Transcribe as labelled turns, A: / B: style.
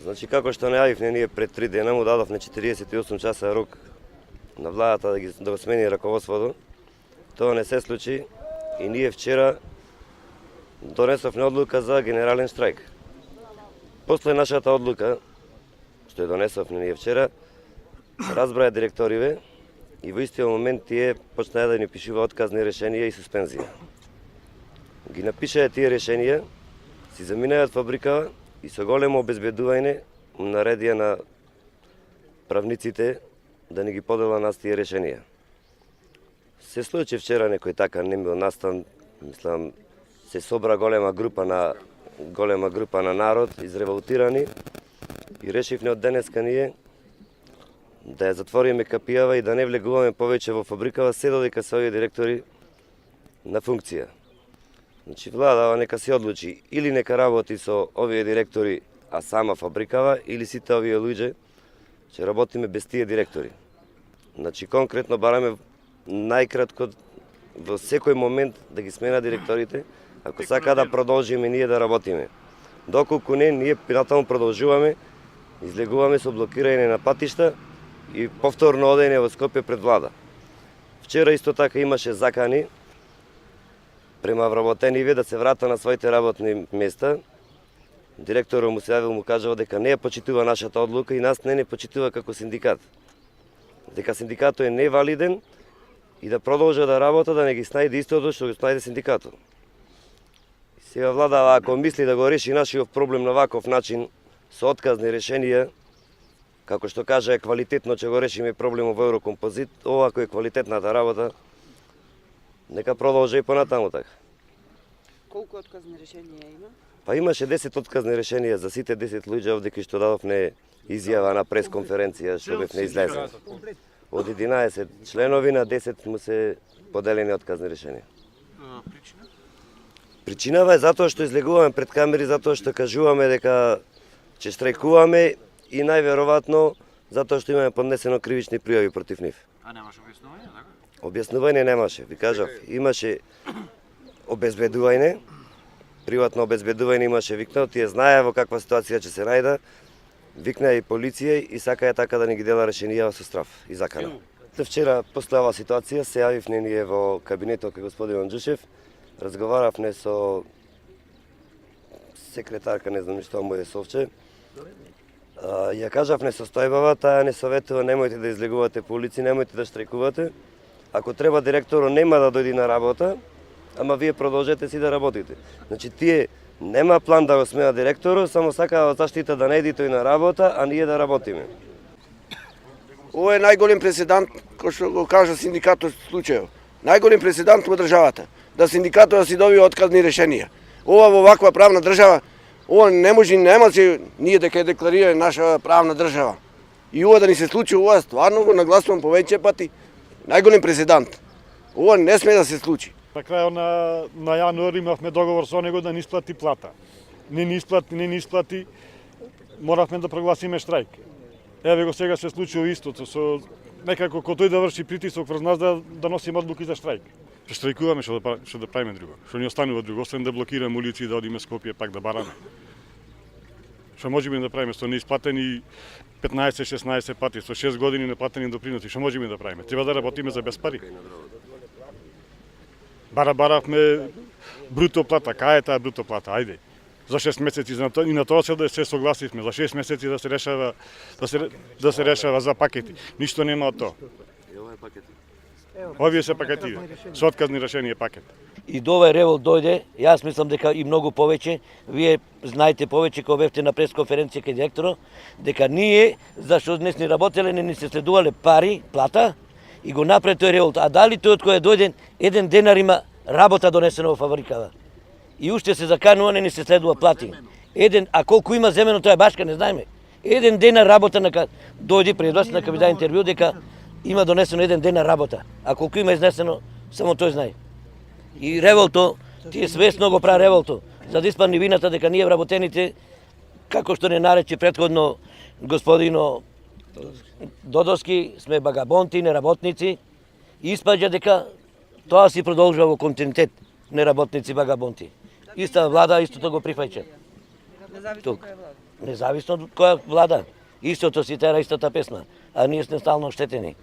A: Значи како што најавивме ние пред 3 дена, му дадовме 48 часа рок на владата да го смени раководството. Тоа не се случи и ние вчера донесовме одлука за генерален штрајк. После нашата одлука, што ја донесовме ние вчера, разбраја директориве и во истиот момент тие почнаа да ни пишува отказни решенија и суспензија. Ги напишаа тие решенија, си заминаат фабрикава и со големо обезбедување наредија на правниците да ни ги подела нас тие решенија. Се случи вчера некој така немил настан, мислам, се собра голема група на народ, изреволтирани и решивме од денеска ние да ја затвориме капијава и да не влегуваме повеќе во фабрикава се додека се овие директори на функција. Значи владава нека се одлучи или нека работи со овие директори, а сама фабрикава, или сите овие луѓе ќе работиме без тие директори. Значи конкретно бараме најкратко во секој момент да ги смена директорите, ако сака да продолжиме ние да работиме. Доколку не, ние натаму продолжуваме, излегуваме со блокирање на патишта и повторно одење во Скопје пред влада. Вчера исто така имаше закани према вработениве да се врата на своите работни места. Директорот му се јавил, му кажал дека не ја почитува нашата одлука и нас не почитува како синдикат. Дека синдикатот е невалиден и да продолжа да работа, да не ги снајде истото што го снајде синдикатот. Сега влада, ако мисли да го реши нашиот проблем на ваков начин, со отказни решенија, како што кажа е квалитетно ќе го решиме проблемот во Еврокомпозит, ова ако е квалитетната работа, нека продолжи и понатаму така.
B: Колку отказни решенија има?
A: Па имаше 10 отказни решенија за сите 10 луѓе овде кои што дадовме изјава на пресконференција што бевме излезени. Од 11 членови на 10 му се поделени отказни решенија.
C: Причина?
A: Причинава е затоа што излегуваме пред камери, затоа што кажуваме дека ќе штрајкуваме и најверојатно затоа што имаме поднесено кривични пријави против нив.
C: А немаше објаснување, така?
A: Објаснување немаше, ви кажав, имаше обезбедување, приватно обезбедување имаше викнато, тие знаеа во каква ситуација ќе се најда, викнаа и полиција и сакаја така да ни ги дела решенија со страф и закана. Вчера, после оваа ситуација, се јавивме ние во кабинетот кај господин Анджушев, разговаравме со секретарка, не знам што му е Совче, ја кажавме состојбава, таа не советува немојте да излегувате по улици, немојте да штрајкувате. Ако треба директорот нема да дојде на работа, ама вие продолжете си да работите. Значи тие нема план да го смена директорот, само сакаат заштита да не иде тој на работа, а ние да работиме.
D: Ова е најголем преседант, кој што го кажа синдикатот случајот. Најголем преседант во државата, да синдикатот да си добие отказни решенија. Ова во ваква правна држава, ова не може, нема се ние дека ја декларираме наша правна држава. И ова да ни се случи, ова стварно го нагласувам повеќе пати, најголем преседант. Ова не сме да се случи.
E: На крајот на јануари имавме договор со него да ни исплати плата. Не ни исплати, моравме да прогласиме штрајк. Еве го сега се случило истото, со некако кој тој да врши притисок врз нас да носиме одлуки за штрајк. Штрајкуваме, што да правиме друго. Што ни останува друго, освен да блокираме улици и да одиме Скопје пак да бараме. Што можеме да правиме со неисплатени 15-16 пати, со 6 години неплатени доpriноси, што можеме да правиме? Треба да работиме за без пари. Баравме бруто плата, кај е таа бруто плата, ајде. За 6 месеци и на тоа се согласивме, за 6 месеци да се решава за пакети. Ништо нема од тоа. Овие се пакети, со отказни решенија пакет.
F: И до овој револт дојде, јас мислам дека и многу повеќе, вие знаете повеќе кога бевте на пресконференција кај директорот, дека ние, зашто днес ни работеле, не ни се следувале пари, плата, и го направи тој револт. А дали тој од кој е дојден, 1 денар има работа донесена во фабрикава. И уште се заканува, не ни се следува плати. А колку има земено, тоа е башка, не знаеме. 1 денар работа, дојде пред вас, нека ви да интервју, дека има донесено 1 денар работа. А колку има изнесено, само тој знае. И револто, тие свесно го прави револто, за да испадне вината дека ние вработените, како што не нарече претходно господино Додовски, сме багабонти, неработници, и испаѓа дека тоа си продолжува во континуитет, неработници, багабонти. Иста влада истото го прифаќа.
B: Независно која влада?
F: независно од која влада. Истото си тера истата песна, а ние сме стално оштетени.